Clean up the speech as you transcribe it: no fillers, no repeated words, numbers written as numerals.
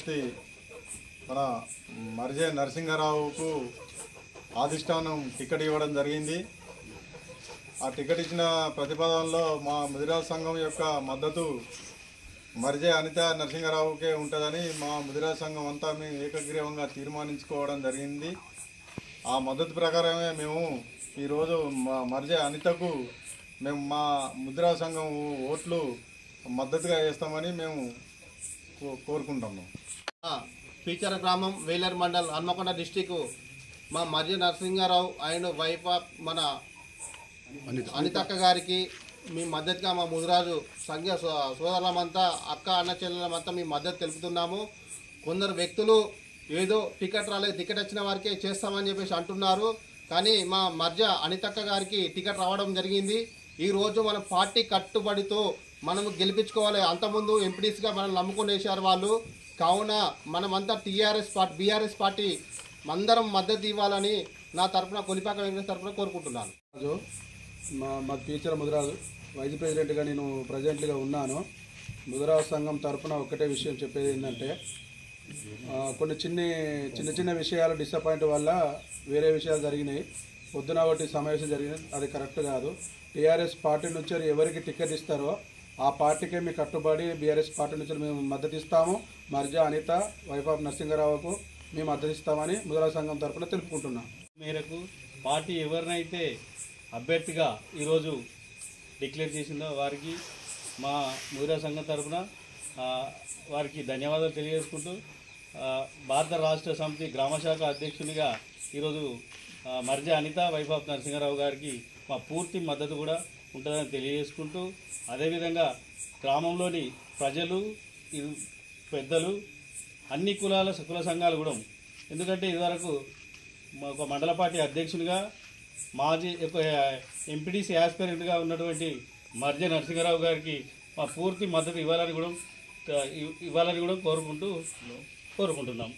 అభ్యర్థి మన మర్జే నరసింహారావుకు అధిష్టానం టికెట్ ఇవ్వడం జరిగింది. ఆ టికెట్ ఇచ్చిన ప్రతిపాదనలో మా ముదిరాజ్ సంఘం యొక్క మద్దతు మర్జే అనిత నరసింహారావుకే ఉంటుందని మా ముదిరాజ్ సంఘం అంతా మేము ఏకగ్రీవంగా తీర్మానించుకోవడం జరిగింది. ఆ మద్దతు ప్రకారమే మేము ఈరోజు మర్జే అనితకు మేము మా ముదిరాజ్ సంఘం ఓట్లు మద్దతుగా వేస్తామని మేము కోరుకుంటున్నాం. పీచర గ్రామం వేలేరు మండల్ హన్మకొండ డిస్టిక్ మా మర్జే నరసింహారావు అండ్ వైఫ్ ఆఫ్ మన అనితక్క గారికి మీ మద్దతుగా మా ముదిరాజు సంఘ సోదరులమంతా అక్క అన్న చెల్లెలమంతా మీ మద్దతు తెలుపుతున్నాము. కొందరు వ్యక్తులు ఏదో టికెట్ రాలేదు, టికెట్ వచ్చిన వారికే చేస్తామని చెప్పేసి అంటున్నారు. కానీ మా మర్జా అనితక్క గారికి టికెట్ రావడం జరిగింది. ఈరోజు మన పార్టీ కట్టుబడితో మనము గెలిపించుకోవాలి. అంతకుముందు ఎంపీటీస్గా మనం నమ్ముకొని వేశారు వాళ్ళు. కావున మనమంతా బీఆర్ఎస్ పార్టీ అందరం మద్దతు ఇవ్వాలని నా తరఫున కొలిపాక వెంకటేశ్వర తరఫున కోరుకుంటున్నాను. మా టీచర్ ముదిరాజు వైస్ ప్రెసిడెంట్గా నేను ప్రజెంట్గా ఉన్నాను. ముదిరాజు సంఘం తరఫున ఒకటే విషయం చెప్పేది ఏంటంటే, కొన్ని చిన్న విషయాలు డిసప్పాయింట్ వల్ల వేరే విషయాలు జరిగినాయి. పొద్దున ఒకటి సమావేశం జరిగినది, అది కరెక్ట్ కాదు. టీఆర్ఎస్ పార్టీ నుంచి ఎవరికి టికెట్ ఇస్తారో ఆ పార్టీకే మీ కట్టుబడి బీఆర్ఎస్ పార్టీ నుంచి మేము మద్దతు ఇస్తాము. మర్జా అనిత వైఫ్ ఆఫ్ నరసింహారావుకు మేము మద్దతు ఇస్తామని ముదిరాజు సంఘం తరఫున తెలుపుకుంటున్నాం. మేరకు పార్టీ ఎవరినైతే అభ్యర్థిగా ఈరోజు డిక్లేర్ చేసిందో వారికి మా ముదిరాజు సంఘం తరఫున వారికి ధన్యవాదాలు తెలియజేసుకుంటూ, భారత రాష్ట్ర సమితి గ్రామశాఖ అధ్యక్షునిగా ఈరోజు మర్జా అనిత వైఫ్ ఆఫ్ నరసింహారావు గారికి మా పూర్తి మద్దతు కూడా ఉంటుందని తెలియజేసుకుంటూ, అదేవిధంగా గ్రామంలోని ప్రజలు, పెద్దలు, అన్ని కుల సంఘాలు కూడా, ఎందుకంటే ఇదివరకు ఒక మండల పార్టీ అధ్యక్షునిగా మాజీ ఎంపీటీసీ యాస్పిరెంట్గా ఉన్నటువంటి మర్జా నరసింహారావు గారికి మా పూర్తి మద్దతు ఇవ్వాలని కూడా కోరుకుంటున్నాం.